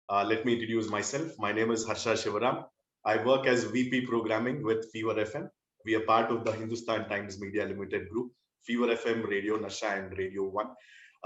Let me introduce myself. My name is Harsha Shivaram. I work as VP Programming with Fever FM. We are part of the Hindustan Times Media Limited Group, Fever FM, Radio Nasha, and Radio One.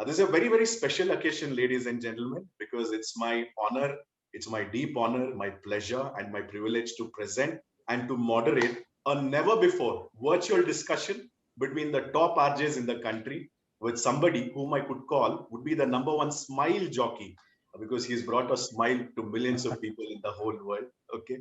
This is a very, very special occasion, ladies and gentlemen, because it's my honor, it's my deep honor, my pleasure, and my privilege to present and to moderate a never before virtual discussion between the top RJs in the country with somebody whom I could call would be the number one smile jockey because he's brought a smile to millions of people in the whole world. Okay.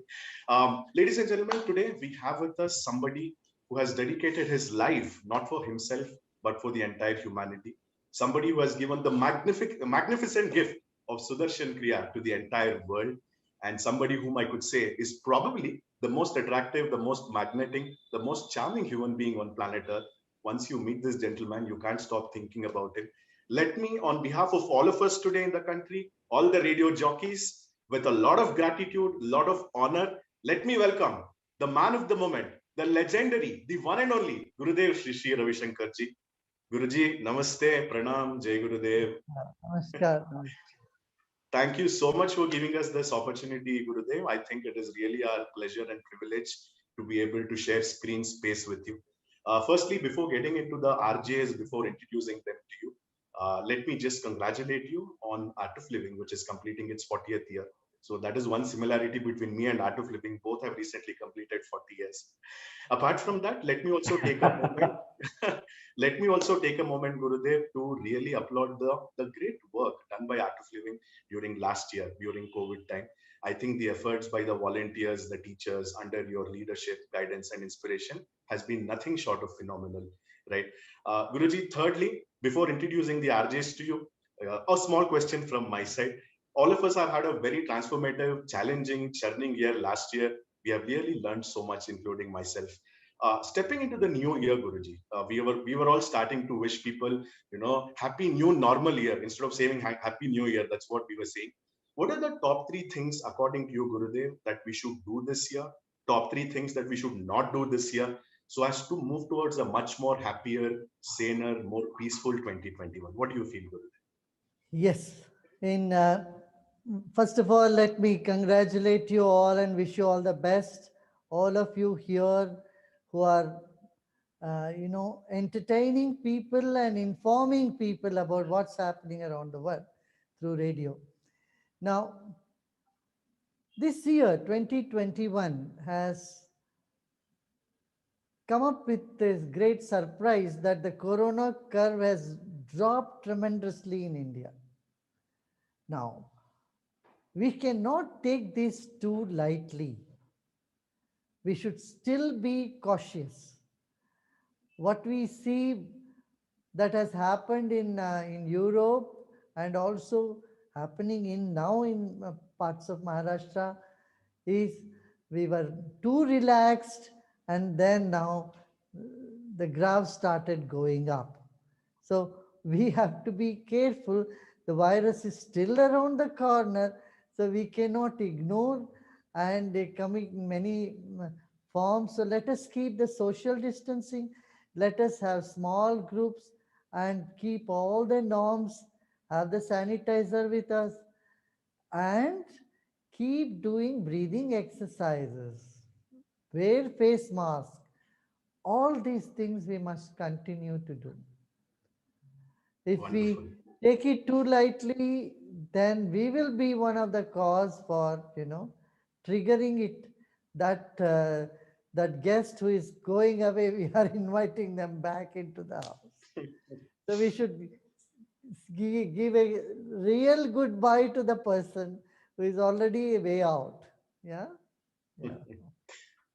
Ladies and gentlemen, today we have with us somebody who has dedicated his life not for himself, but for the entire humanity. Somebody who has given the magnificent gift of Sudarshan Kriya to the entire world. And somebody whom I could say is probably the most attractive, the most magnetic, the most charming human being on planet Earth. Once you meet this gentleman, you can't stop thinking about him. Let me, on behalf of all of us today in the country, all the radio jockeys, with a lot of gratitude, a lot of honor, let me welcome the man of the moment, the legendary, the one and only Gurudev Shri Shri Ravi Shankar ji. Guruji, namaste, pranam, Jai Gurudev. Namaskar. Thank you so much for giving us this opportunity, Gurudev. I think it is really our pleasure and privilege to be able to share screen space with you. Firstly, before getting into the RJs, before introducing them to you, let me just congratulate you on Art of Living, which is completing its 40th year. So that is one similarity between me and Art of Living. Both have recently completed 40 years. Apart from that, let me also take a moment. Let me also take a moment, Gurudev, to really applaud the great work done by Art of Living during last year, during COVID time. I think the efforts by the volunteers, the teachers under your leadership, guidance, and inspiration has been nothing short of phenomenal, right? Guruji, thirdly, before introducing the RJs to you, a small question from my side. All of us have had a very transformative, challenging, churning year last year. We have really learned so much, including myself. Stepping into the new year, Guruji, we were all starting to wish people, happy new normal year instead of saying happy new year. That's what we were saying. What are the top three things, according to you, Gurudev, that we should do this year? Top three things that we should not do this year, so as to move towards a much more happier, saner, more peaceful 2021. What do you feel, Gurudev? Yes. In First of all, let me congratulate you all and wish you all the best. All of you here who are, entertaining people and informing people about what's happening around the world through radio. Now, this year, 2021, has come up with this great surprise that the corona curve has dropped tremendously in India. Now, we cannot take this too lightly. We should still be cautious. What we see that has happened in Europe and also happening in now in parts of Maharashtra is we were too relaxed, and then now the graph started going up. So we have to be careful. The virus is still around the corner, so we cannot ignore, and they come in many forms. So let us keep the social distancing. Let us have small groups and keep all the norms. Have the sanitizer with us and keep doing breathing exercises. Wear face mask. All these things we must continue to do. If Wonderful. we take it too lightly, then we will be one of the cause for triggering it. That guest who is going away, we are inviting them back into the house. So we should give a real goodbye to the person who is already way out. Yeah, yeah.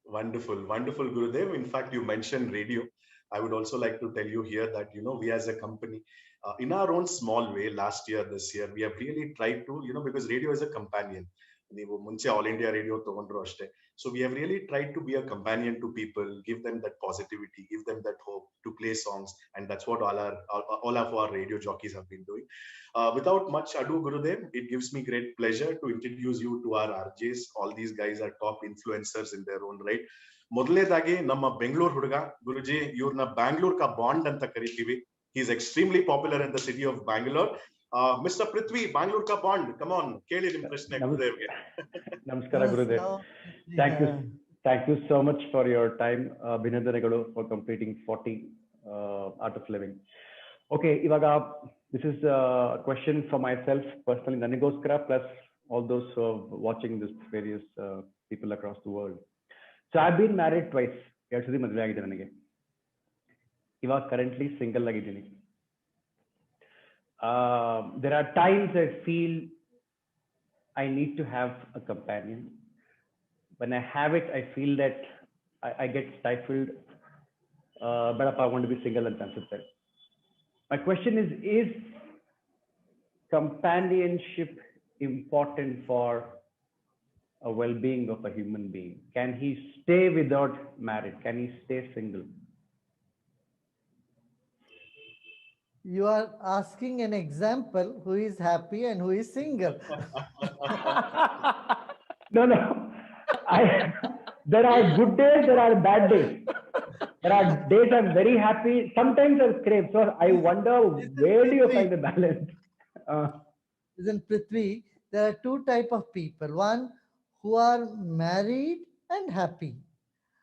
Wonderful, wonderful, Gurudev. In fact, you mentioned radio. I would also like to tell you here that, we as a company, in our own small way, last year, this year, we have really tried to, because radio is a companion. ನೀವು ಮುಂಚೆ all India radio ತಗೊಂಡ್ರು ಅಷ್ಟೇ. So we have really tried to be a companion to people, give them that positivity, give them that hope to play songs, and that's what all of our radio jockeys have been doing. Without much ado, Gurudev, it gives me great pleasure to introduce you to our RJs. All these guys are top influencers in their own right. ಮೊದಲನೇದಾಗಿ ನಮ್ಮ ಬೆಂಗಳೂರು ಹುಡುಗ ಗುರುಜಿ, ಇವ್ರನ್ನ ಬ್ಯಾಂಗ್ಳೂರ್ ಕಾ bond ಅಂತ ಕರಿತೀವಿ. He is extremely popular in the city of Bangalore. Mr. Prithvi, Bangalore ka bond. Come on, Keli Prashna Gurudev. Namaskara, Gurudev. So, Thank yeah. you. Thank you so much for your time, Abhinandanagalu, for completing 40 Art of Living. Okay, Ivaga, this is a question for myself personally, Nanigoskara, plus all those who are watching this various people across the world. So I've been married twice. Ivaga currently single ಆಗಿದ್ದೀನಿ. There are times I feel I need to have a companion. When I have it, I feel that I get stifled. But if I want to be single and consistent. My question is companionship important for a well-being of a human being? Can he stay without marriage? Can he stay single? You are asking an example who is happy and who is single. No. There are good days, there are bad days. There are days I'm very happy. Sometimes I crave. So I wonder, where do you find the balance? Listen, Prithvi, there are two type of people. One who are married and happy,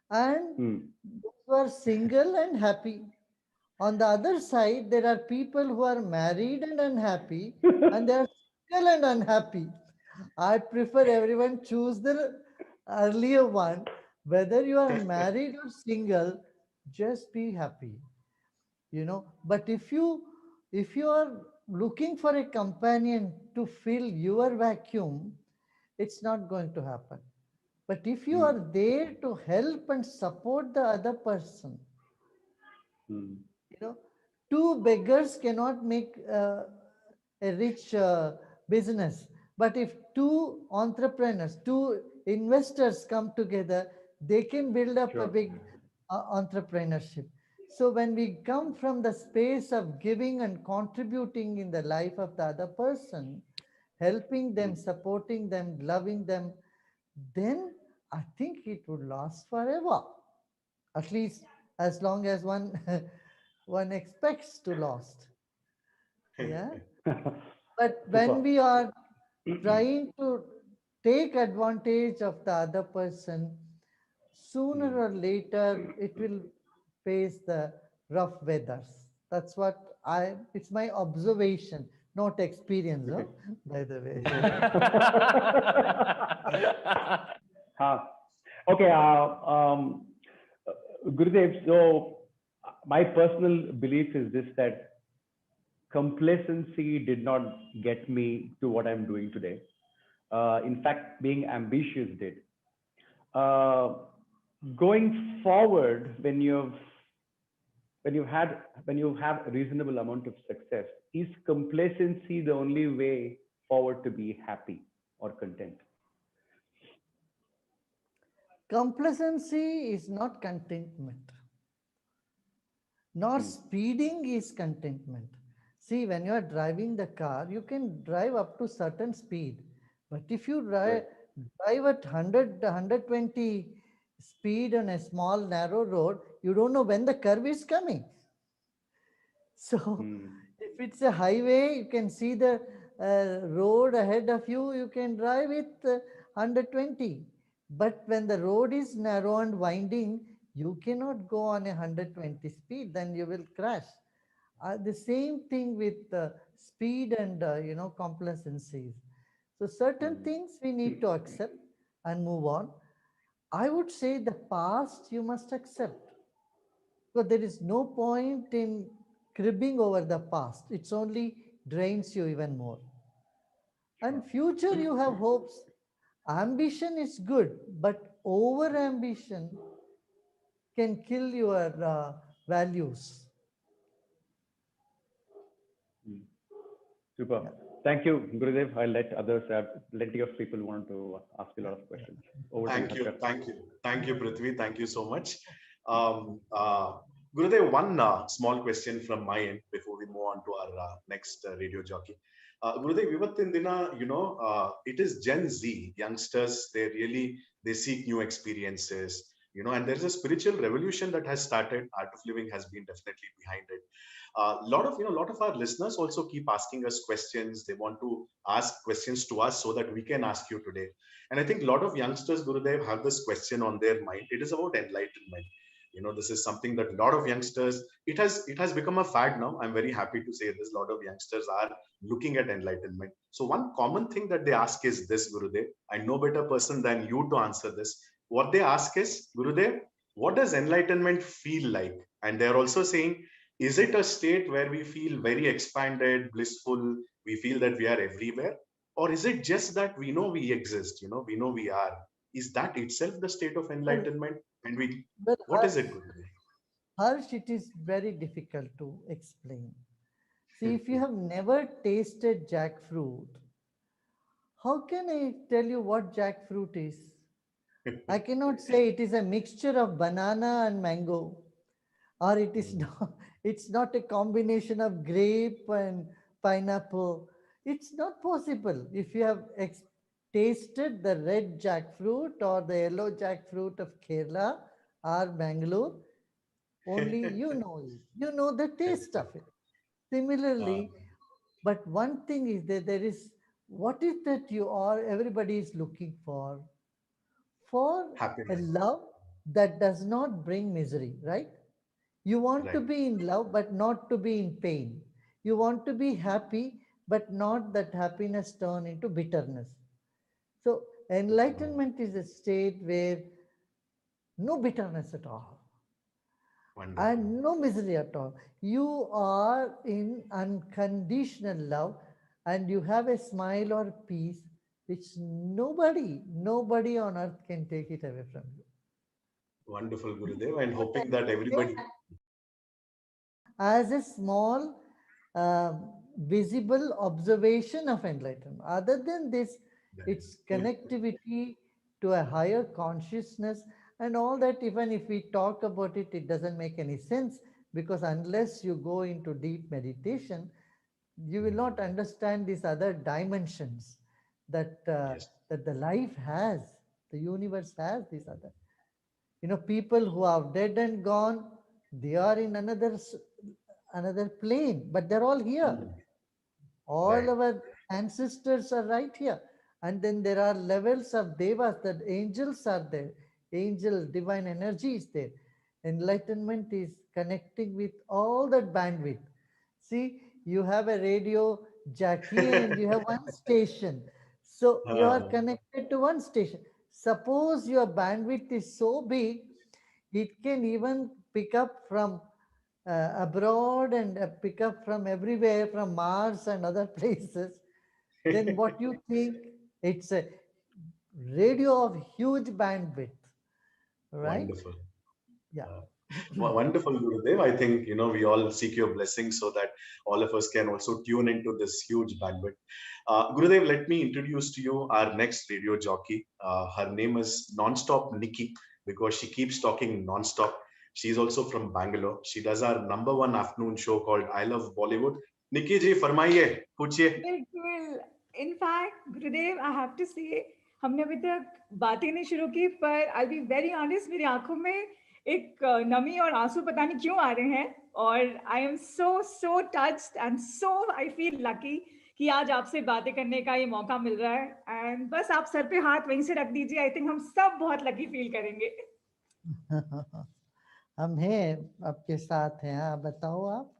and those who are single and happy. On the other side, there are people who are married and unhappy, and they are single and unhappy. I prefer everyone choose the earlier one. Whether you are married or single, just be happy. But if you are looking for a companion to fill your vacuum, it's not going to happen. But if you are there to help and support the other person, two beggars cannot make a rich business. But if two entrepreneurs, two investors come together, they can build up a big entrepreneurship. So when we come from the space of giving and contributing in the life of the other person, helping them, supporting them, loving them, then I think it would last forever. At least as long as one one expects to last. Yeah. But when we are trying to take advantage of the other person, sooner or later it will face the rough weathers. That's what it's my observation, not experience, huh? By the way. Okay, Gurudev, so my personal belief is this, that complacency did not get me to what I'm doing today. In fact, being ambitious did. Going forward, when you have a reasonable amount of success, is complacency the only way forward to be happy or content? Complacency is not contentment, nor speeding is contentment. See, when you are driving the car, you can drive up to certain speed. But if you drive at 100, 120 speed on a small narrow road, you don't know when the curve is coming. So if it's a highway, you can see the road ahead of you, you can drive with 120. But when the road is narrow and winding, you cannot go on 120 speed, then you will crash. The same thing with speed and complacencies. So certain things we need to accept and move on. I would say the past you must accept, because there is no point in cribbing over the past. It's only drains you even more. And future you have hopes. Ambition is good, but over ambition can kill your values. Super. Thank you, Gurudev. I'll let others have plenty of people who want to ask you a lot of questions. Thank you, Prithvi. Thank you so much. Gurudev, one small question from my end before we move on to our next radio jockey. Gurudev, Vivattin Dina, it is Gen Z youngsters. They seek new experiences. and there's a spiritual revolution that has started. Art of Living has been definitely behind it. Lot of our listeners also keep asking us questions. They want to ask questions to us so that we can ask you today. And I think a lot of youngsters, Gurudev, have this question on their mind. It is about enlightenment. This is something that a lot of youngsters, it has become a fad now. I'm very happy to say this. A lot of youngsters are looking at enlightenment. So one common thing that they ask is this, Gurudev. I no better person than you to answer this. What they ask is, Gurudev, what does enlightenment feel like? And they're also saying, is it a state where we feel very expanded, blissful, we feel that we are everywhere? Or is it just that we know we exist, we know we are? Is that itself the state of Well, enlightenment? And well, what is it, Gurudev? Harsh, it is very difficult to explain. See, if you have never tasted jackfruit, how can I tell you what jackfruit is? I cannot say it is a mixture of banana and mango, or it is not, it's not a combination of grape and pineapple. It's not possible. If you have tasted the red jackfruit or the yellow jackfruit of Kerala or Bangalore, only you know it. You know the taste of it. Uh, Similarly, but one thing is that there is what is that you are, everybody is looking for a Happiness, love that does not bring misery, right? You want to right? be in love, but not to be in pain. You want to be happy, but not that happiness turn into bitterness. So enlightenment is a state where no bitterness at all Wonderful. and no misery at all. You are in unconditional love and you have a smile or peace which nobody on earth can take it away from you. Wonderful, Gurudev. And What I hoping that can say everybody, as a small visible observation of enlightenment. Other than this, its connectivity to a higher consciousness and all that, even if we talk about it, it doesn't make any sense because unless you go into deep meditation, you will not understand these other dimensions that yes. that the life has, the universe has these other. People who are dead and gone, they are in another plane, but they're all here. Mm, All right. our ancestors are right here. And then there are levels of devas, that angels are there. Angel, divine energy is there. Enlightenment is connecting with all that bandwidth. See, you have a radio jockey and you have one station. So you are Uh, connected to one station. Suppose your bandwidth is so big, it can even pick up from abroad and pick up from everywhere, from Mars and other places. Then what you think? It's a radio of huge bandwidth, right? Wonderful. Yeah. Uh, Wonderful, Gurudev. I think, we all seek your blessings so that all of us can also tune into this huge bandwidth. Gurudev, let me introduce to you our next radio jockey. Her name is Nonstop Nikki because she keeps talking nonstop. She's also from Bangalore. She does our number one afternoon show called I Love Bollywood. Nikki ji, फरमाइए, पूछिए. बिल्कुल। In fact Gurudev I have to से हमने अभी तक बातें नहीं शुरू की पर आई बी वेरी ऑनेस्ट मेरी आंखों में एक नमी और आंसू पता नहीं क्यों आ रहे हैं और I am so so touched and so I feel lucky कि आज आपसे बातें करने का ये मौका मिल रहा है एंड बस आप सर पे हाथ वहीं से रख दीजिए आई थिंक हम सब बहुत लकी फील करेंगे हम हैं, आपके साथ हैं। आप बताओ आप।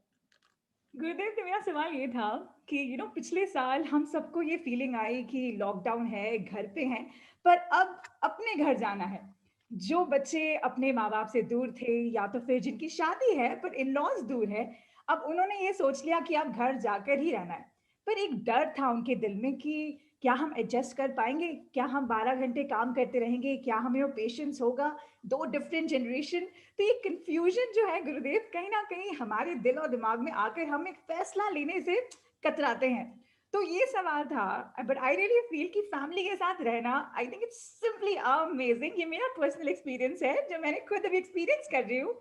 गुरुदेव तो मेरा सवाल ये था कि पिछले साल हम सबको ये फीलिंग आई कि लॉकडाउन है घर पे हैं पर अब अपने घर जाना है जो बच्चे अपने माँ बाप से दूर थे या तो फिर जिनकी शादी है पर इन लॉज दूर है अब उन्होंने ये सोच लिया कि अब घर जाकर ही रहना है पर एक डर था उनके दिल में कि क्या हम एडजस्ट कर पाएंगे क्या हम 12 घंटे काम करते रहेंगे क्या हमें वो पेशेंस होगा दो डिफरेंट जनरेशन तो ये कंफ्यूजन जो है गुरुदेव कहीं ना कहीं हमारे दिल और दिमाग में आकर हम एक फैसला लेने से कतराते हैं तो ये सवाल था बट आई रियली फील कि फैमिली के साथ रहना I think it's simply amazing ये मेरा पर्सनल एक्सपीरियंस है जो मैंने खुद अभी एक्सपीरियंस कर रही हूँ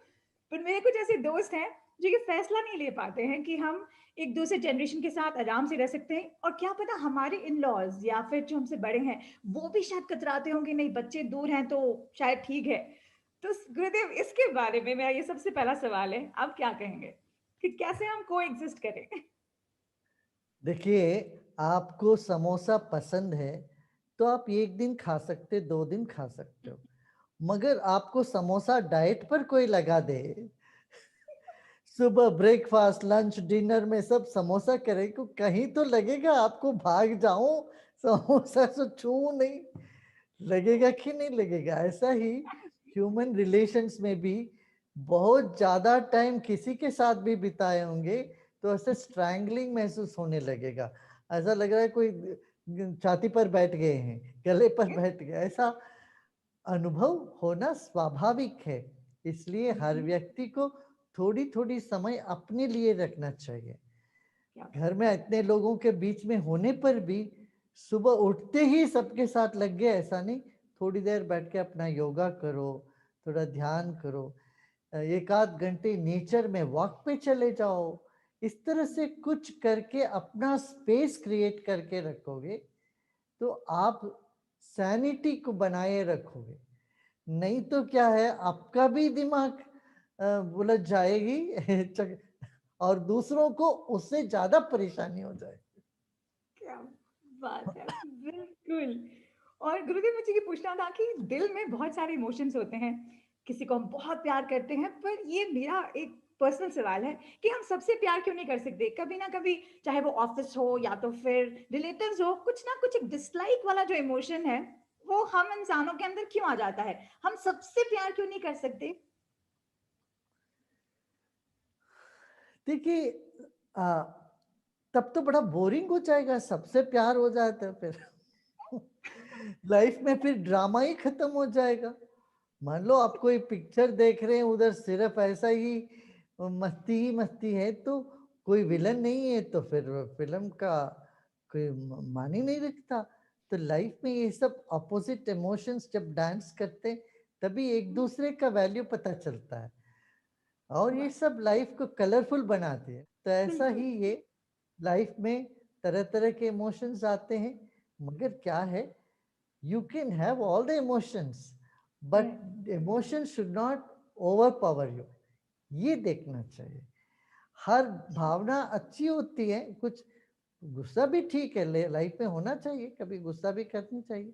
पर मेरे कुछ ऐसे दोस्त हैं जो ये फैसला नहीं ले पाते हैं कि हम एक दूसरे जनरेशन के साथ आराम से रह सकते हैं और क्या पता हमारे इन लॉज या फिर जो हमसे बड़े हैं वो भी शायद कतराते होंगे नहीं बच्चे दूर हैं तो शायद ठीक है तो गुरुदेव, इसके बारे में मेरा ये सबसे पहला सवाल है, आप क्या कहेंगे कि कैसे हम को एग्जिस्ट करें? देखिए, आपको समोसा पसंद है तो आप एक दिन खा सकते, 2 दिन खा सकते हो, मगर आपको समोसा डाइट पर कोई लगा दे, सुबह ब्रेकफास्ट, लंच, डिनर में सब समोसा करे, तो कहीं तो लगेगा आपको भाग जाऊं, समोसा से छू नहीं, लगेगा कि नहीं लगेगा? ऐसा ही ह्यूमन रिलेशंस में भी बहुत ज्यादा टाइम किसी के साथ भी बिताए होंगे तो ऐसे स्ट्रैंगलिंग महसूस होने लगेगा, ऐसा लग रहा है कोई छाती पर बैठ गए हैं, गले पर बैठ गए, ऐसा अनुभव होना स्वाभाविक है। इसलिए हर व्यक्ति को थोड़ी थोड़ी समय अपने लिए रखना चाहिए। घर में इतने लोगों के बीच में होने पर भी सुबह उठते ही सबके साथ लग गए ऐसा नहीं, थोड़ी देर बैठ के अपना योगा करो, थोड़ा ध्यान करो, 1 आध घंटे नेचर में वॉक पे चले जाओ, इस तरह से कुछ करके अपना स्पेस क्रिएट करके रखोगे तो आप सैनिटी को बनाए रखोगे। नहीं तो क्या है, आपका भी दिमाग उलझ जाएगी और दूसरों को उससे ज्यादा परेशानी हो जाएगी। क्या बात है, बिल्कुल। और गुरुदेव, मुझे ये पूछना था कि दिल में बहुत सारे इमोशंस होते हैं, किसी को हम बहुत प्यार करते हैं, पर ये मेरा एक पर्सनल सवाल है कि हम सबसे प्यार क्यों नहीं कर सकते? कभी ना कभी, चाहे वो ऑफिस हो या तो फिर रिलेटिव्स हो, कुछ ना कुछ एक डिसलाइक वाला जो इमोशन है वो हम इंसानों के अंदर क्यों आ जाता है? हम सबसे प्यार क्यों नहीं कर सकते? देखिए, तब तो बड़ा बोरिंग हो जाएगा, सबसे प्यार हो जाता है फिर लाइफ में फिर ड्रामा ही खत्म हो जाएगा। मान लो आप कोई पिक्चर देख रहे हैं, उधर सिर्फ ऐसा ही मस्ती ही मस्ती है, तो कोई विलन नहीं है तो फिर फिल्म का कोई मान ही नहीं रखता। तो लाइफ में ये सब अपोजिट इमोशंस जब डांस करते हैं, तभी एक दूसरे का वैल्यू पता चलता है और ये सब लाइफ को कलरफुल बनाते हैं। तो ऐसा बिल्कुल। ही ये लाइफ में तरह तरह के इमोशंस आते हैं, मगर क्या है, you can have all the emotions but emotions should not overpower you, ये देखना चाहिए। हर भावना अच्छी होती है, कुछ गुस्सा भी ठीक है, लाइफ में होना चाहिए, कभी गुस्सा भी करनी चाहिए,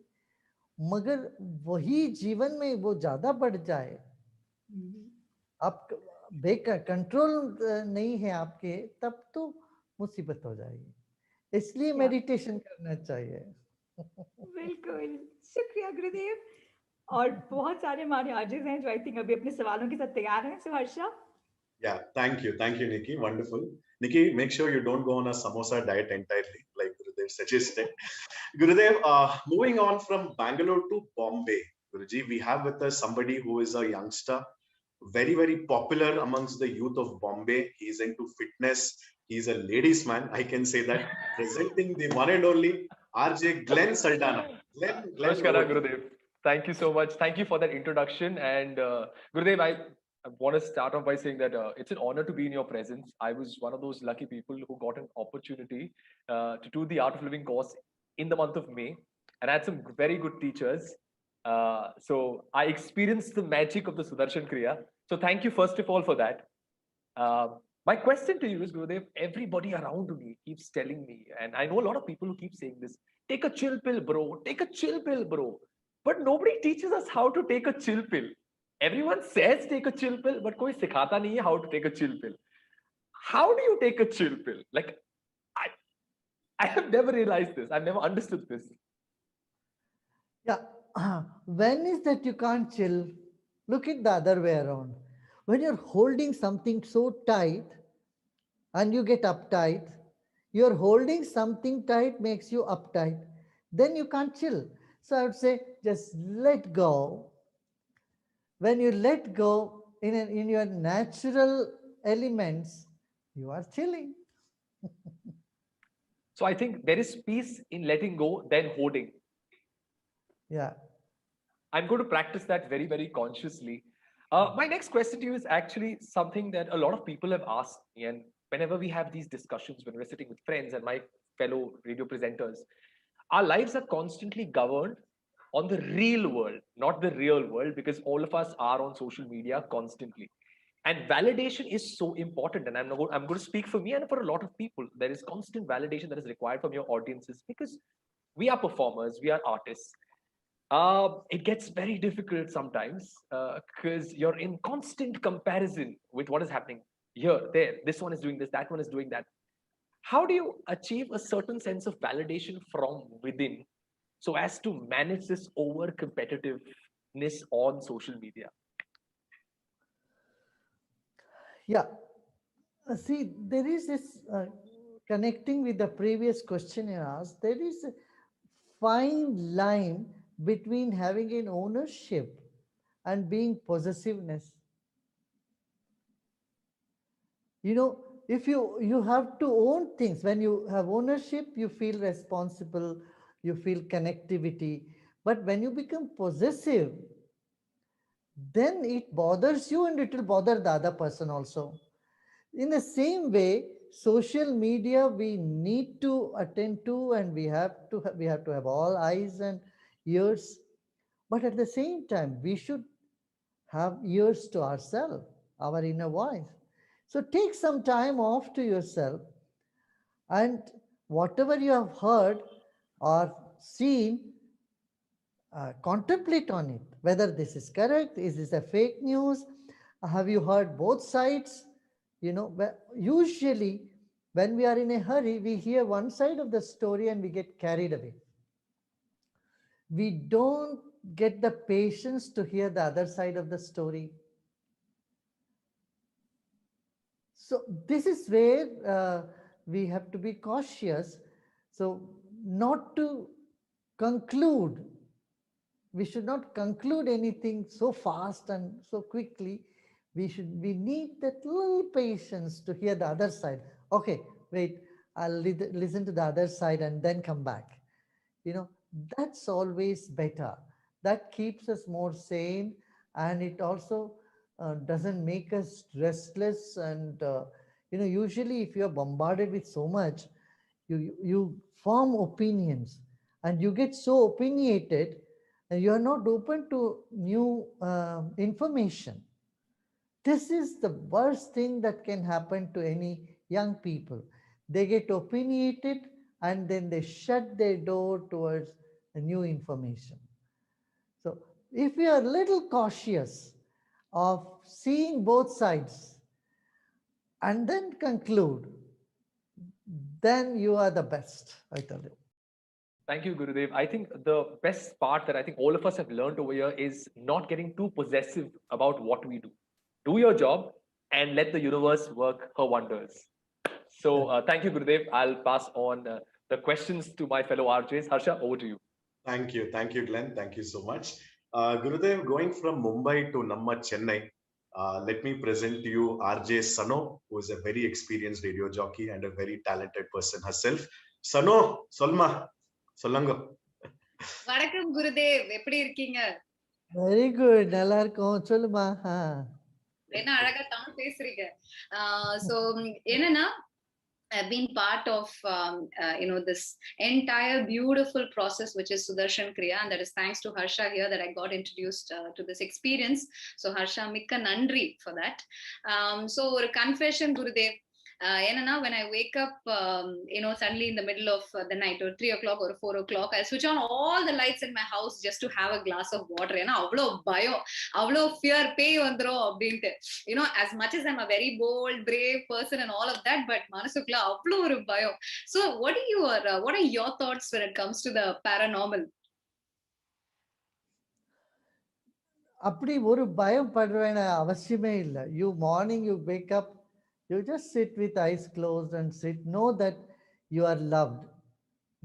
मगर वही जीवन में वो ज्यादा बढ़ जाए, आप बेकर कंट्रोल नहीं है आपके, तब तो मुसीबत हो जाएगी। इसलिए क्या मेडिटेशन करना चाहिए बिल्कुल, शुक्रिया गुरुदेव। और बहुत सारे हमारे आर्जेस हैं जो आई थिंक अभी अपने सवालों के साथ तैयार हैं। सो Harsha. Yeah, thank you, Nikki. Wonderful. Nikki, make sure you don't go on a samosa diet entirely, like Gurudev suggested. Gurudev, moving on from Bangalore to Bombay, Guruji, we have with us somebody who is a youngster, very, very popular amongst the youth of Bombay. He's into fitness. He's a ladies' man, I can say that. Presenting the one and only RJ Glenn Saldana. Glenn, Namaskar, Gurudev. Thank you so much. Thank you for that introduction. And Gurudev, I want to start off by saying that it's an honor to be in your presence. I was one of those lucky people who got an opportunity to do the Art of Living course in the month of May, and I had some very good teachers. So I experienced the magic of the Sudarshan Kriya. So thank you first of all for that. My question to you is, Gurudev, everybody around me keeps telling me, and I know a lot of people who keep saying this, take a chill pill, bro, take a chill pill, bro. But nobody teaches us how to take a chill pill. Everyone says take a chill pill, but koi sikhata nahi hai how to take a chill pill. How do you take a chill pill? Like, I have never realized this. I've never understood this. Yeah, when is that you can't chill? Look at the other way around. When you're holding something so tight and you get uptight, you're holding something tight makes you uptight, then you can't chill. So I would say just let go. When you let go in your natural elements, you are chilling. So I think there is peace in letting go than holding. Yeah. I'm going to practice that very, very consciously. My next question to you is actually something that a lot of people have asked me. And whenever we have these discussions, when we're sitting with friends and my fellow radio presenters, our lives are constantly governed on the real world, not the real world, because all of us are on social media constantly. And validation is so important. And I'm going to speak for me and for a lot of people. There is constant validation that is required from your audiences because we are performers, we are artists. It gets very difficult sometimes because you're in constant comparison with what is happening here, there. This one is doing this, that one is doing that. How do you achieve a certain sense of validation from within so as to manage this over competitiveness on social media? Yeah. See, there is this connecting with the previous question you asked, there is a fine line between having an ownership and being possessiveness. You know, if you have to own things, when you have ownership, you feel responsible, you feel connectivity. But when you become possessive, then it bothers you and it will bother the other person also. In the same way, social media we need to attend to, and we have to have all eyes and ears. But at the same time, we should have ears to ourselves, our inner voice. So take some time off to yourself, and whatever you have heard or seen, contemplate on it. Whether this is correct, is this a fake news? Have you heard both sides? You know, usually when we are in a hurry, we hear one side of the story and we get carried away. We don't get the patience to hear the other side of the story. So this is where we have to be cautious. So not to conclude, we should not conclude anything so fast and so quickly. We need that little patience to hear the other side. Okay, wait, I'll listen to the other side and then come back. You know, that's always better. That keeps us more sane, and it also doesn't make us restless. And you know, usually if you're bombarded with so much, you form opinions, and you get so opinionated, and you are not open to new information. This is the worst thing that can happen to any young people. They get opinionated and then they shut their door towards the new information. So if we are a little cautious of seeing both sides and then conclude, then you are the best, I tell you. Thank you, Gurudev. I think the best part that I think all of us have learned over here is not getting too possessive about what we do. Do your job and let the universe work her wonders. So thank you, Gurudev. I'll pass on the questions to my fellow RJs. Harsha, over to you. Thank you, Glenn. Thank you so much. Gurudev, going from Mumbai to Namma Chennai, let me present to you RJ Sano, who is a very experienced radio jockey and a very talented person herself. Sano, Solma, Solanga. வணக்கம் குருதேவ், எப்படி இருக்கீங்க? Very good. நல்லா இருக்கும், சொல்லுமா. என்ன அழகா தமிழ் பேசுறீங்க. So என்னன்னா, I've been part of this entire beautiful process, which is Sudarshan Kriya, and that is thanks to Harsha here that I got introduced to this experience. So Harsha, mikka nandri for that. So ஒரு confession, Gurudev. When I wake up, suddenly in the middle of the night, or 3 o'clock or 4 o'clock, I switch on all the lights in my house just to have a glass of water. Avlo bayo, avlo fear, pay vandro abdinte. As much as I'm a very bold, brave person and all of that, but manasukla avlo oru bayo. So what are your thoughts when it comes to the paranormal? அப்படி ஒரு பயம் பட வேண்டிய அவசியமே இல்லை. You morning you wake up, you just sit with eyes closed and sit. Know that you are loved.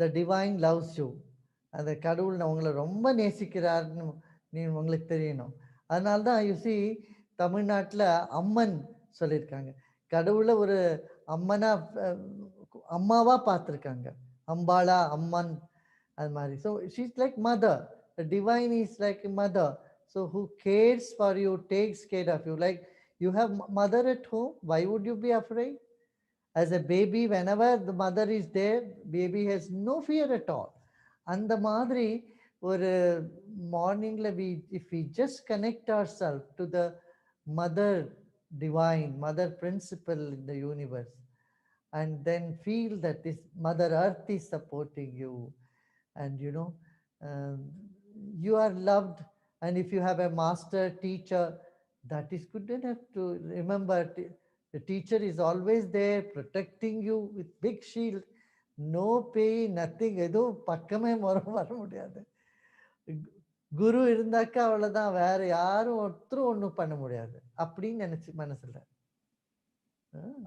The divine loves you. அந்த கடவுள் உங்களை ரொம்ப நேசிக்கிறார்னு உங்களுக்கு தெரியணும். அதனால தான் யூ சி தமிழ்நாட்டில் அம்மன் சொல்லியிருக்காங்க. கடவுளை ஒரு அம்மாவா பார்த்துருக்காங்க. அம்பாளா, அம்மன், அது மாதிரி. So she's like mother. The divine is like a mother. So who cares for you, takes care of you. Like you have mother at home, why would you be afraid? As a baby, whenever the mother is there, baby has no fear at all. அந்த மாதிரி ஒரு மார்னிங்ல if we just connect ourselves to the mother divine, mother principle in the universe, and then feel that this mother earth is supporting you, and um, you are loved. And if you have a master teacher, that is good enough to remember. The teacher is always there protecting you with big shield. No pain, nothing. ஏதோ பக்கமே வர முடியாது. குரு இருந்தாக்கா அவ்வளவுதான், வேற யாரும் ஒருத்தரும் ஒண்ணும் பண்ண முடியாது அப்படின்னு நினைச்சு மனசுல.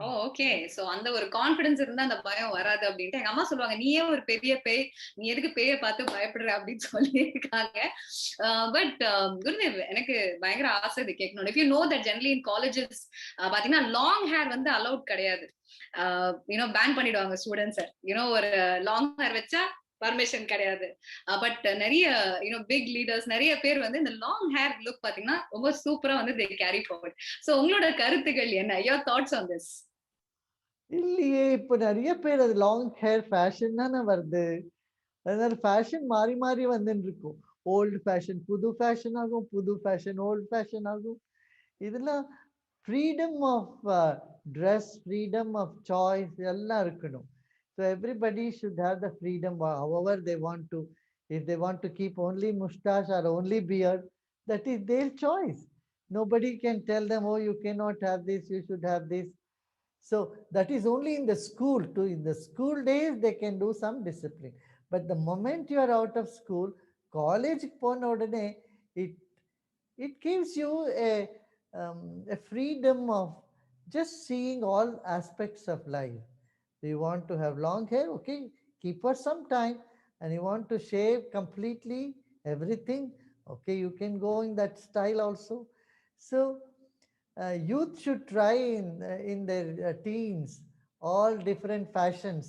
ஓ ஓகே. சோ அந்த ஒரு கான்ஃபிடன்ஸ் இருந்தா அந்த பயம் வராது அப்படின்ட்டு எங்க அம்மா சொல்லுவாங்க, நீயே ஒரு பெரிய பேய், நீ எதுக்கு பேயை பார்த்து பயப்படுற அப்படின்னு சொல்லியிருக்காங்க. பட் குருதேவ், எனக்கு பயங்கர ஆசை இது கேட்கணும். If you know that generally in colleges பாத்தீங்கன்னா லாங் ஹேர் வந்து அலௌட் கிடையாது. பேன் பண்ணிடுவாங்க ஸ்டூடெண்ட்ஸ். ஒரு லாங் ஹேர் வச்சா பர்மிஷன் கிடையாது. பட் நிறைய பிக் லீடர்ஸ் நிறைய பேர் வந்து இந்த லாங் ஹேர் லுக் பாத்தீங்கன்னா ரொம்ப சூப்பரா வந்து they carry forward. சோ உங்களோட கருத்துக்கள் என்ன? your thoughts on this? இல்லையே, இப்ப நிறைய பேர் அது லாங் ஹேர் ஃபேஷன் தானே வருது. அதனால ஃபேஷன் மாறி மாறி வந்துட்டு இருக்கும். ஓல்டு ஃபேஷன் புது ஃபேஷன் ஆகும், புது ஃபேஷன் ஓல்டு ஃபேஷன் ஆகும். இதெல்லாம் freedom of dress, freedom of choice எல்லாம் இருக்கணும். So everybody should have the freedom however they want to. If they want to keep only mustache or only beard, that is their choice. Nobody can tell them, oh, you cannot have this, you should have this. So that is only in the school. Too, in the school days they can do some discipline. But the moment you are out of school, college pona odane, it gives you a freedom of just seeing all aspects of life. You want to have long hair, okay, keep for some time. And you want to shave completely everything, okay, you can go in that style also. So youth should try in their teens all different fashions.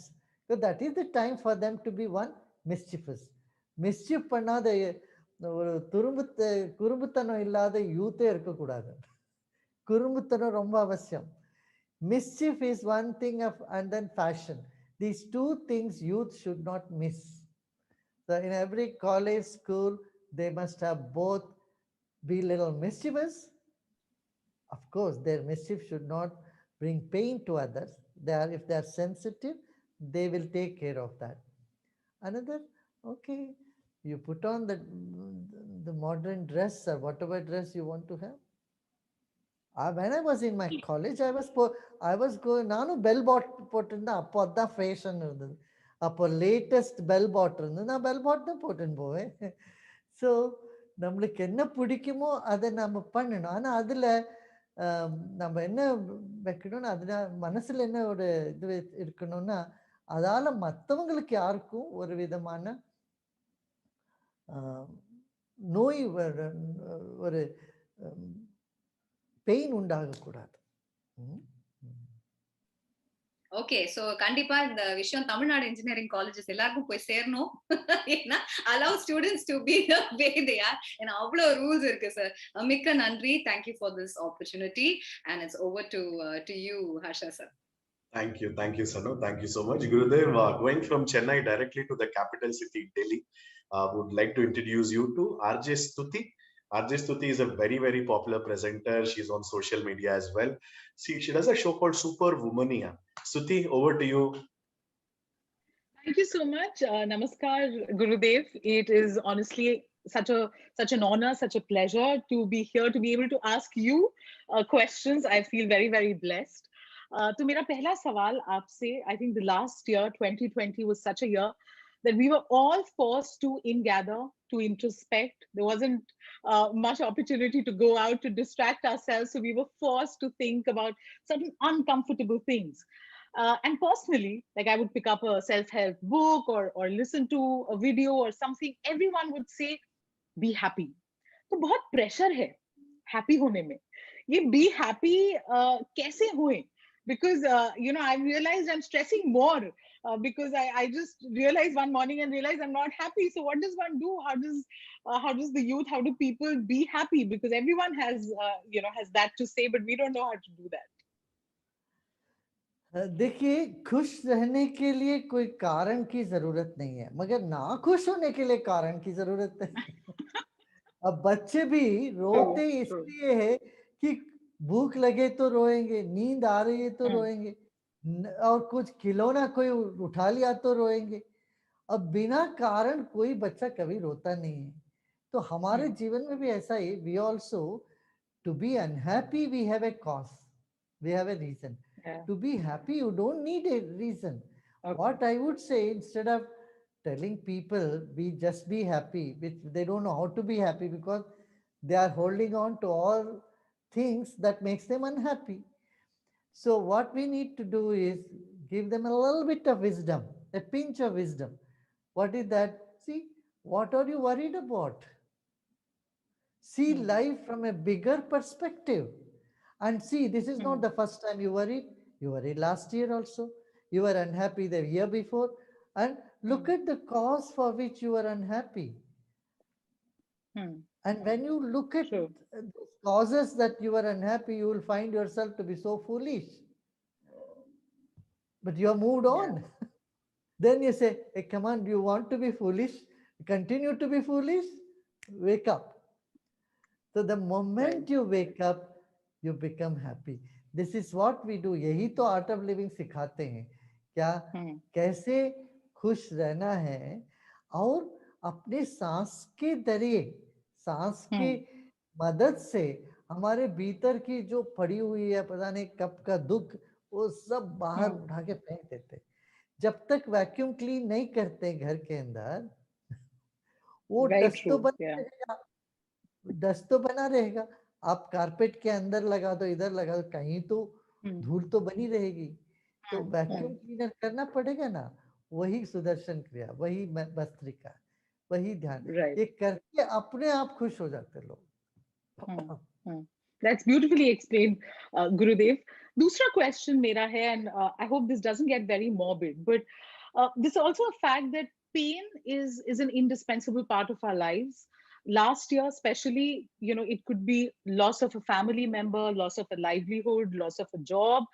So that is the time for them to be one mischievous. Mischief பண்ணாத ஒரு குறும்புத்தனம் இல்லாத யூத்தே இருக்கக்கூடாது. குறும்புத்தனம் ரொம்ப அவசியம். Mischief is one thing and then fashion. These two things youth should not miss. So in every college, school, they must have both. Be little mischievous. Of course, their mischief should not bring pain to others. If they are sensitive, they will take care of that. Another, okay, you put on the modern dress or whatever dress you want to have. When I was in my college, I was going, நானும் bell பாட் போட்டிருந்தேன். அப்போ அதான் fashion இருந்தது. அப்போ latest bell பாட் இருந்தது. நான் bell பாட் தான் போட்டுன்னு போவேன். ஸோ நம்மளுக்கு என்ன பிடிக்குமோ அதை நம்ம பண்ணணும். ஆனால் அதில் நம்ம என்ன வைக்கணும்னு அதில் மனசில் என்ன ஒரு இது இருக்கணும்னா, அதால் மற்றவங்களுக்கு யாருக்கும் ஒரு விதமான நோய் ஒரு பெயின் உண்டாகக்கூடாது. ஓகே. சோ கண்டிப்பா இந்த விஷயம் தமிழ்நாடு இன்ஜினியரிங் காலேஜஸ் எல்லாருக்கும் போய் சேரணும். ஏன்னா allow students to be the way they are. ஏன்னா அவ்வளவு ரூல்ஸ் இருக்கு சார். மிக்க நன்றி. Thank you for this opportunity and it's over to you, Harsha sir. Thank you Sanu, thank you so much. Gurudev, going from Chennai directly to the capital city Delhi, would like to introduce you to RJ Stuti. RJ Stuti is a very, very popular presenter. She's on social media as well. She does a show called Super Womania. Stuti, over to you. Thank you so much. Namaskar, Gurudev. It is honestly such an honor, such a pleasure to be here, to be able to ask you questions. I feel very, very blessed. So मेरा पहला सवाल आपसे, I think the last year 2020 was such a year that we were all forced to ingather, to introspect. There wasn't much opportunity to go out to distract ourselves, so we were forced to think about certain uncomfortable things. And personally, like I would pick up a self-help book or listen to a video or something, everyone would say, be happy. तो बहुत pressure है happy होने में. ये be happy कैसे हुए? Because I realized I'm stressing more because I just realized one morning and realized I'm not happy. So what does one do? How does the youth, how do people be happy? Because everyone has has that to say, but we don't know how to do that. देखिए, खुश रहने के लिए कोई कारण की जरूरत नहीं है, मगर ना खुश होने के लिए कारण की जरूरत है। अब बच्चे भी रोते True. इसलिए है कि भूख लगे तो रोएंगे, नींद आ रही है तो रोएंगे, और कुछ खिलौना कोई उठा लिया तो रोएंगे। अब बिना कारण कोई बच्चा कभी रोता नहीं है। तो हमारे जीवन में भी ऐसा ही, we also, to be unhappy we have a cause, we have a reason. Yeah. To be happy you don't need a reason. Okay. What I would say, instead of telling people be just be happy, which they don't know how to be happy because they are holding on to all things that makes them unhappy. So what we need to do is give them a little bit of wisdom, a pinch of wisdom. What is that? See, what are you worried about? See life from a bigger perspective. And see, this is not the first time you worried. You worried last year also. You were unhappy the year before. And look at the cause for which you were unhappy. And when you look at True. the causes that you were unhappy, you will find yourself to be so foolish. But you have moved on. Then you say, hey, come on, do you want to be foolish? Continue to be foolish? Wake up. So the moment you wake up, you become happy. This is what we do. यही तो art of living सिखाते हैं, क्या कैसे खुश रहना है, और अपने सांस के जरिए, सांस के मदद से हमारे भीतर की जो पड़ी हुई है पता नहीं कब का दुख, वो सब बाहर उठा के फेंक देते। जब तक वैक्यूम क्लीन नहीं करते घर के अंदर, वो डस्ट तो बना रहेगा, डस्ट तो बना रहेगा। आप कारपेट के अंदर लगा दो, इधर लगा दो, कहीं तो धूल तो बनी रहेगी। तो वैक्यूम क्लीनर करना पड़ेगा ना। वही सुदर्शन क्रिया, वही भस्त्रिका, वही ध्यान, ये करके अपने आप खुश हो जाते लोग। That's beautifully explained, Gurudev. दूसरा question मेरा है, and I hope this doesn't get very morbid, but this is also a fact that pain is an indispensable part of our lives. Last year, especially, you know, it could be loss of a family member, loss of a livelihood, loss of a job,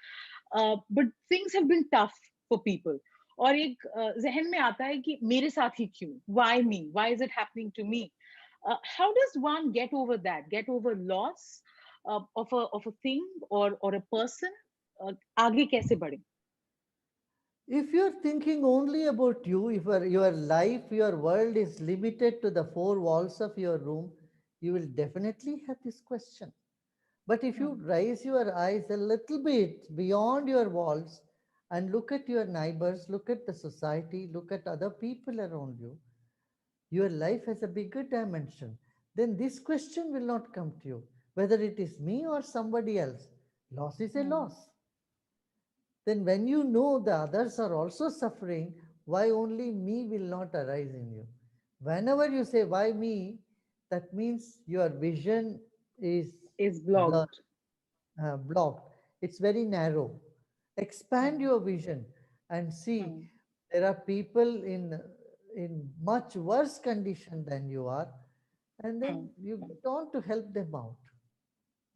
but things have been tough for people. और एक जहन में आता है कि मेरे साथ ही क्यों? Why me? Why is it happening to me? How does one get over that? Get over loss of a thing or a person? आगे कैसे बढ़े? If you're thinking only about you, if your life, your world is limited to the four walls of your room, you will definitely have this question. But if you raise your eyes a little bit beyond your walls and look at your neighbors, look at the society, look at other people around you, your life has a bigger dimension. Then this question will not come to you. Whether it is me or somebody else, loss is a loss. Then when you know the others are also suffering, why only me will not arise in you? Whenever you say, why me, that means your vision is blocked. Blocked. It's very narrow. Expand your vision and see there are people in much worse condition than you are, and then you get on to help them out.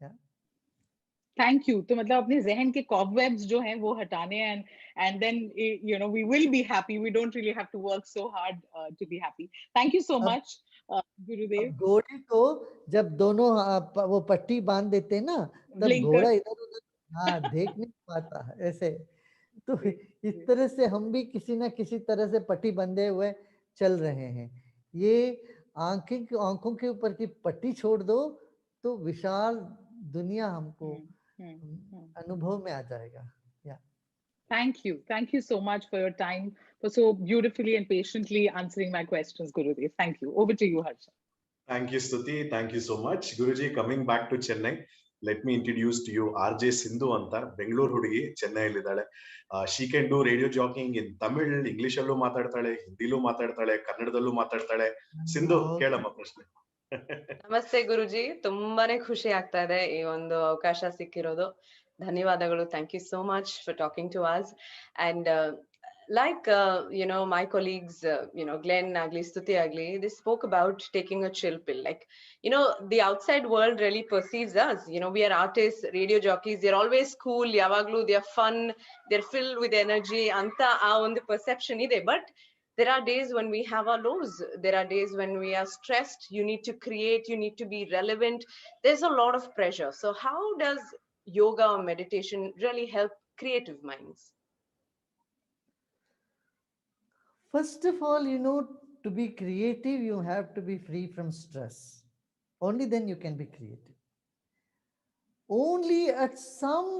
Yeah. Thank you. तो मतलब अपने जहन के cobwebs जो हैं वो हटाने हैं, and then you know we will be happy. We don't really have to work so hard to be happy. Thank you so much, Gurudev. घोड़े को जब दोनों वो पट्टी बांध देते हैं ना, तब घोड़ा इधर उधर देख नहीं पाता ऐसे। तो इस तरह से हम भी किसी ना किसी तरह से पट्टी बंधे हुए चल रहे हैं। ये आंखों के ऊपर की पट्टी छोड़ दो तो विशाल दुनिया हमको अनुभव में आ जाएगा। Thank you so much for your time, for so beautifully and patiently answering my questions, Gurudev. Thank you. Over to you, Harsha. Thank you, Stuti. Thank you so much. Guruji, coming back to Chennai, let me introduce to you RJ Sindhu Anta, Bangalore Hudigi, Chennai Lidale. She can do radio jogging in Tamil, English allu matadtale, Hindi lu matadtale, Kannadallu matadtale. Sindhu, kelama prashne. ನಮಸ್ತೆ ಗುರುಜಿ, ತುಂಬಾನೇ ಖುಷಿ ಆಗ್ತಾ ಇದೆ ಈ ಒಂದು ಅವಕಾಶ ಸಿಕ್ಕಿರೋದು. ಧನ್ಯವಾದಗಳು. Thank you so much for talking to us. And like my colleagues, Glenn Agli, Stuti Agli, they spoke about taking a chill pill. Like, the outside world really perceives us. We are artists, radio jockeys. They're always cool, yavaglu. They're fun. They're filled with energy. Anta on the perception ide. But there are days when we have our lows. There are days when we are stressed. You need to create. You need to be relevant. There's a lot of pressure. So how does yoga or meditation really help creative minds? First of all, to be creative, you have to be free from stress. Only then you can be creative. Only at some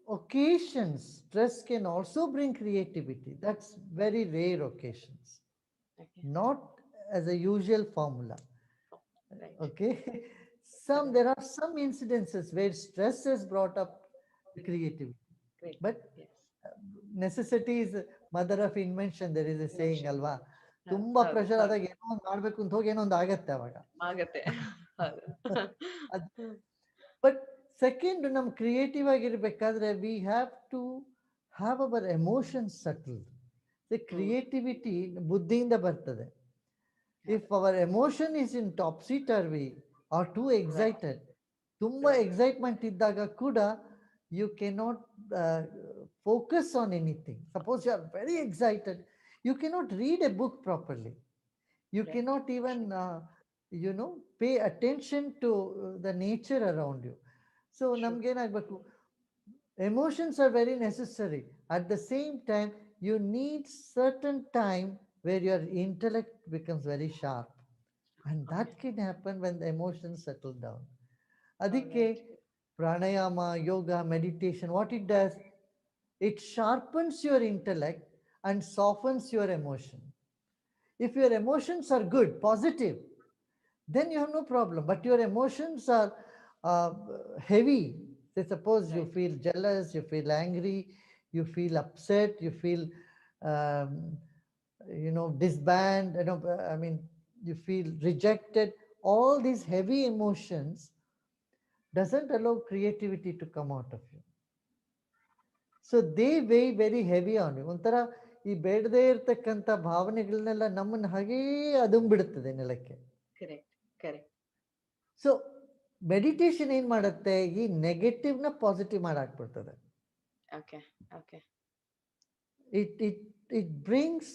occasions, stress can also bring creativity. That's very rare occasions, not as a usual formula. Right. Okay. There are some incidences where stress has brought up creativity. Great. But Yes. necessity is mother of invention. There is a saying, alva. ತುಂಬಾ ಹೌದು, pressure ಹೌದು. ಆದಾಗ ಏನೋ ಒಂದು ಮಾಡ್ಬೇಕು ಅಂತ ಹೋಗಿ ಏನೋ ಒಂದು ಆಗತ್ತೆ ಅವಾಗ. ಆಗತ್ತೆ. ಬಟ್ ಸೆಕೆಂಡ್, ನಮ್ ಕ್ರಿಯೇಟಿವ್ ಆಗಿರ್ಬೇಕಾದ್ರೆ we have to have our emotions settled. Creativity ಬುದ್ಧಿಯಿಂದ ಬರ್ತದೆ. If our emotion is in topsy turvy are too excited, ತುಂಬಾ ಎಕ್ಸೈಟ್ಮೆಂಟ್ ಇದ್ದಾಗ ಕೂಡ you cannot focus on anything. Suppose you are very excited, you cannot read a book properly. You cannot even pay attention to the nature around you. So namge enagbeku, emotions are very necessary. At the same time, you need certain time where your intellect becomes very sharp, and that can happen when the emotions settle down. Adike pranayama, yoga, meditation, what it does, it sharpens your intellect and softens your emotion. If your emotions are good, positive, then you have no problem. But your emotions are heavy. Say suppose you feel jealous, you feel angry, you feel upset, you feel disband, you feel rejected. All these heavy emotions doesn't allow creativity to come out of you. So they weigh very heavy on you. ಒಂಥರ ಈ ಬೇಡದೇ ಇರ್ತಕ್ಕಂಥ ಭಾವನೆಗಳನ್ನೆಲ್ಲ ನಮ್ಮನ್ನ ಹಾಗೇ ಅದುಂಬಿಡುತ್ತದೆ ನೆಲಕ್ಕೆ. Correct. So meditation ಏನ್ ಮಾಡುತ್ತೆ, ಈ ನೆಗೆಟಿವ್ ನ positive ಮಾಡಾಕ್ಬಿಡ್ತದೆ. It brings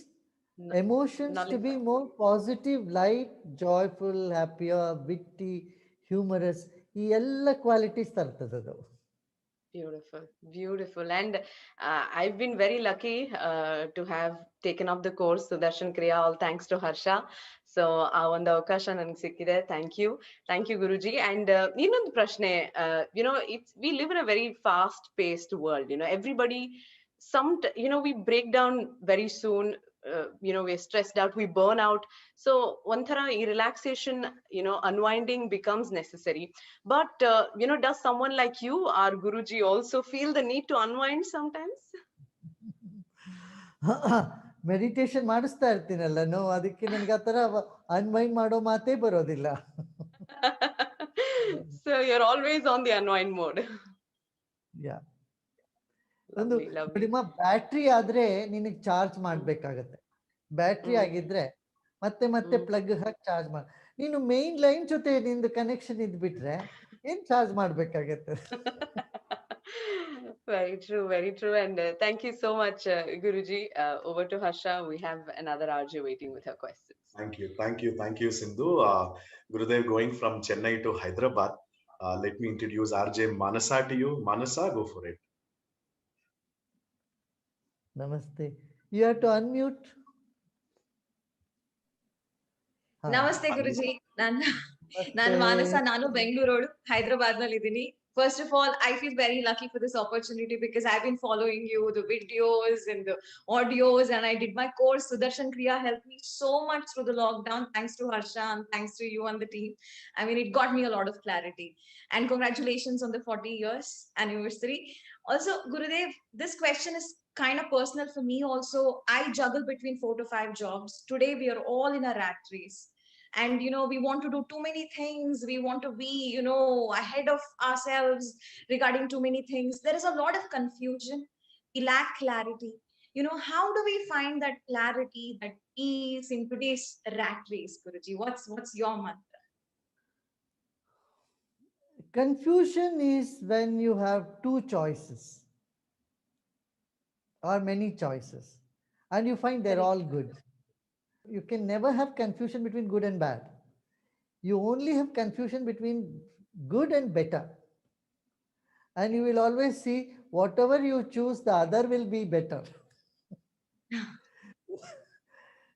emotions to be more positive, light, joyful, happier, witty, humorous. ಈ ಎಲ್ಲ ಕ್ವಾಲಿಟೀಸ್ ತರ್ತದೆ ಅದು. Beautiful. And I've been very lucky to have taken up the course Sudarshan Kriya, all thanks to Harsha. So ಆ ಒಂದು ಅವಕಾಶ ನನಗೆ ಸಿಕ್ಕಿದೆ. Thank you Guruji. And ಇನ್ನೊಂದು ಪ್ರಶ್ನೆ, we live in a very fast paced world. Everybody, we break down very soon. We're stressed out, we burn out. So one thara relaxation, unwinding becomes necessary. But does someone like you, our Guruji, also feel the need to unwind sometimes? Meditation ಮಾಡಿಸ್ತಾ ಇರ್ತೀನಲ್ಲ, ಅದಕ್ಕೆ ನನಗೆ ಆ ತರ unwind ಮಾಡೋ ಮಾತೇ ಬರೋದಿಲ್ಲ. So you're always on the unwind mode. Yeah. ಒಂದು battery ಆದ್ರೆ ನಿನಗೆ ಚಾರ್ಜ್ ಮಾಡ್ಬೇಕಾಗತ್ತೆ. ಬ್ಯಾಟ್ರಿ ಆಗಿದ್ರೆ ಮತ್ತೆ ಪ್ಲಗ್ ಹಾಕಿ ಚಾರ್ಜ್ ಮಾಡ. ನೀನು ಮೇನ್ ಲೈನ್ ಜೊತೆ ನಿಂದು ಕನೆಕ್ಷನ್ ಇದ್ಬಿಟ್ರೆ ಏನ್ ಚಾರ್ಜ್ ಮಾಡ್ಬೇಕಾಗತ್ತೆ. Very true. And thank you so much, Guruji. Over to Harsha. We have another RJ waiting with her questions. Thank you, Sindhu. Gurudev, going from Chennai to Hyderabad, let me introduce RJ Manasa to you. Manasa, go for it. Namaste. You have to unmute. Namaste Guruji. ನಾನು ಮಾನಸ, ನಾನು ಬೆಂಗಳೂರು, ಹೈದರಾಬಾದ್ ನಲ್ಲಿ ಇದ್ದೀನಿ. First of all, I feel very lucky for this opportunity because I've been following you, the videos and the audios, and I did my course. Sudarshan Kriya helped me so much through the lockdown. Thanks to Harsha and thanks to you and the team. I mean, it got me a lot of clarity. And congratulations on the 40 years anniversary. Also, Gurudev, this question is kind of personal for me also. I juggle between 4 to 5 jobs. Today, we are all in a rat race. And we want to do too many things, we want to be ahead of ourselves regarding too many things. There is a lot of confusion, we lack clarity. how do we find that clarity, that ease in today's rat race, Guruji? What's your mantra? Confusion is when you have two choices or many choices and you find they're Correct. all good. You can never have confusion between good and bad. You only have confusion between good and better. And you will always see whatever you choose, the other will be better.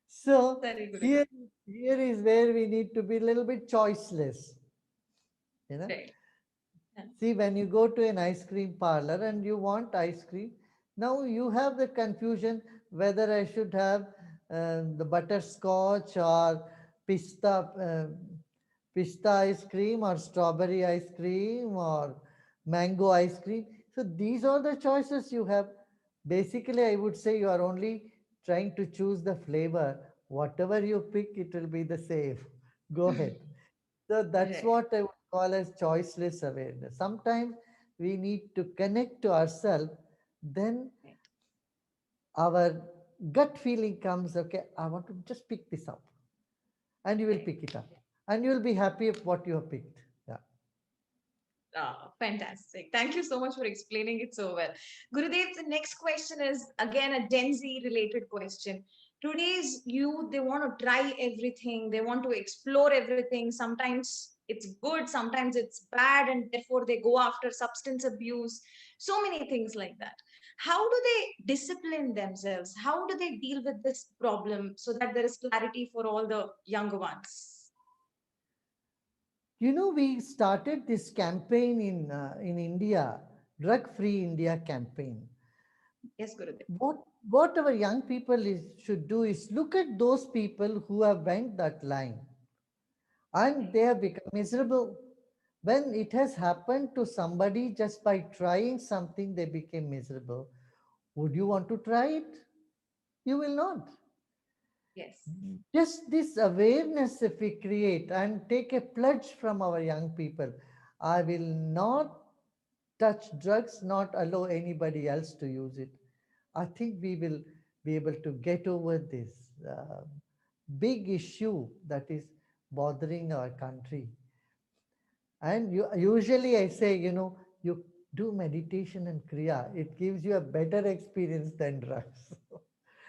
So Very good. here is where we need to be a little bit choiceless. Right. See, when you go to an ice cream parlor and you want ice cream, now you have the confusion whether I should have the butterscotch or pista, pista ice cream or strawberry ice cream or mango ice cream. So these are the choices you have. Basically, I would say you are only trying to choose the flavor. Whatever you pick, it will be the same. Go ahead. So that's Right. what I would call as choiceless awareness. Sometimes we need to connect to ourselves, then our gut feeling comes, okay, I want to just pick this up. And you will pick it up. And you will be happy of what you have picked. Yeah. Fantastic. Thank you so much for explaining it so well. Gurudev, the next question is again a Gen Z related question. Today's youth, they want to try everything, they want to explore everything. Sometimes it's good, sometimes it's bad, and therefore they go after substance abuse, so many things like that. How do they discipline themselves? How do they deal with this problem so that there is clarity for all the younger ones? We started this campaign in India, Drug Free India campaign. Yes, Gurudev. What our young people should do is look at those people who have went that line and they have become miserable. When it has happened to somebody just by trying something, they became miserable. Would you want to try it? You will not. Yes. Just this awareness, if we create and take a pledge from our young people, I will not touch drugs, not allow anybody else to use it. I think we will be able to get over this big issue that is bothering our country. And usually I say, you do meditation and Kriya, it gives you a better experience than drugs.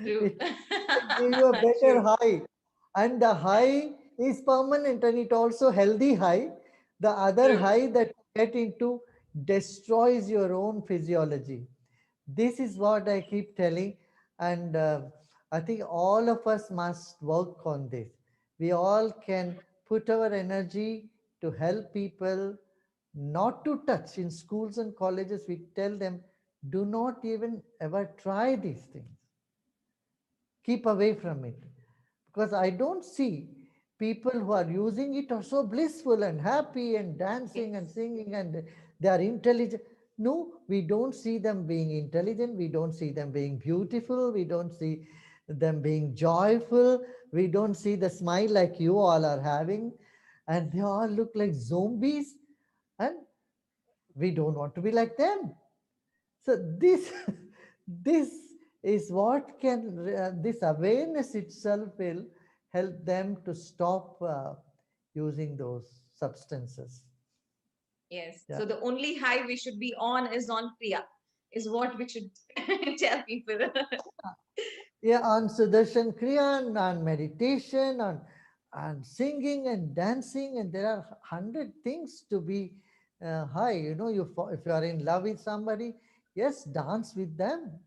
True. It give you a better True. high. And the high is permanent and it also healthy high. The other True. high that you get into destroys your own physiology. This is what I keep telling. And I think all of us must work on this. We all can put our energy to help people not to touch. In schools and colleges, we tell them, do not even ever try these things. Keep away from it. Because I don't see people who are using it are so blissful and happy and dancing and Yes. singing and they are intelligent. No, we don't see them being intelligent. We don't see them being beautiful. We don't see them being joyful. We don't see the smile like you all are having. And they all look like zombies. And we don't want to be like them. So this, this is what this awareness itself will help them to stop using those substances. Yes. Yeah. So the only high we should be on is on Priya, is what we should tell people. Yeah, on Sudarshan Kriya, on meditation, on singing and dancing, and there are 100 things to be high. If you are in love with somebody, yes, dance with them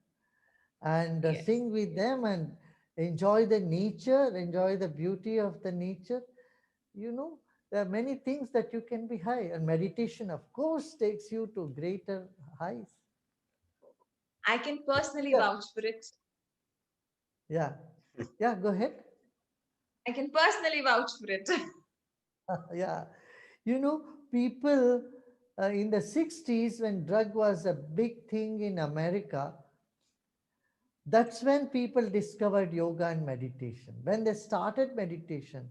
and Yes. sing with them and enjoy the nature, enjoy the beauty of the nature. There are many things that you can be high, and meditation, of course, takes you to greater heights. I can personally Yeah, vouch for it. yeah, yeah. Go ahead. I can personally vouch for it. Yeah, people in the 60s when drug was a big thing in America, that's when people discovered yoga and meditation. When they started meditation,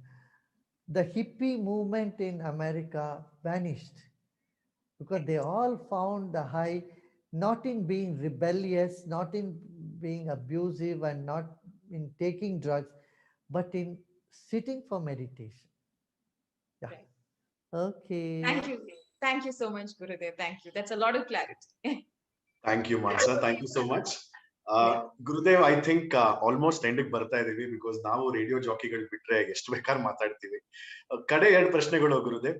the hippie movement in America vanished because they all found the high not in being rebellious, not in being abusive and not in taking drugs, but in sitting for meditation. Yeah. Right. Okay. Thank you so much, Gurudev. Thank you. That's a lot of clarity. Thank you, Mansa. Thank you so much. Gurudev, I think almost ಎಂಡಿಗೆ ಬರ್ತಾ ಇದೀವಿ because ನಾವು radio ಜಾಕಿಗಳು ಬಿಟ್ರೆ ಎಷ್ಟು ಬೇಕಾದ್ರೂ ಮಾತಾಡ್ತೀವಿ. ಕಡೆ ಎರಡು ಪ್ರಶ್ನೆಗಳು ಗುರುದೇವ್.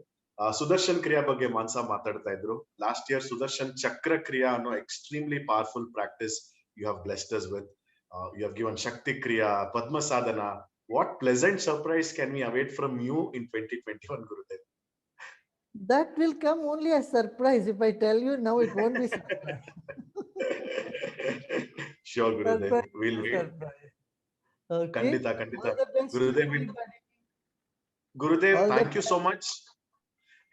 ಸುದರ್ಶನ್ ಕ್ರಿಯಾ ಬಗ್ಗೆ ಮಾನ್ಸಾ ಮಾತಾಡ್ತಾ ಇದ್ರು. ಲಾಸ್ಟ್ ಇಯರ್ ಸುದರ್ಶನ್ ಚಕ್ರ ಕ್ರಿಯಾ ಅನ್ನೋ extremely powerful practice you have blessed us with. You have given Shakti Kriya, Padma Sadhana. What pleasant surprise can we await from you in 2021, Gurudev? That will come only as surprise. If I tell you now, it won't be surprise. Sure, Gurudev. Surprise, We'll wait. surprise. Okay. Kandita, Kandita. All the best to Gurudev, everybody. Gurudev, All the thank you so best. much.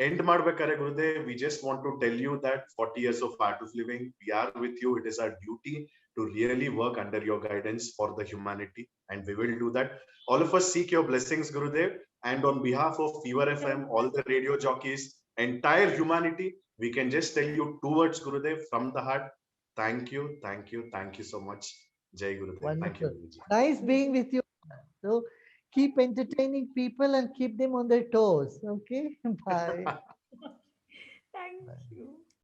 End ಮಾಡ್ಬೇಕಾದ್ರೆ Gurudev, we just want to tell you that 40 years of Art of Living, we are with you. It is our duty to really work under your guidance for the humanity, and we will do that. All of us seek your blessings, Gurudev, and on behalf of Fever FM, all the radio jockeys, entire humanity, we can just tell you two words, Gurudev, from the heart. Thank you, thank you, thank you so much. Jai Gurudev. Thank you, Wonderful. Guruji. Nice being with you. So keep entertaining people and keep them on their toes. Okay. Bye. Thank you.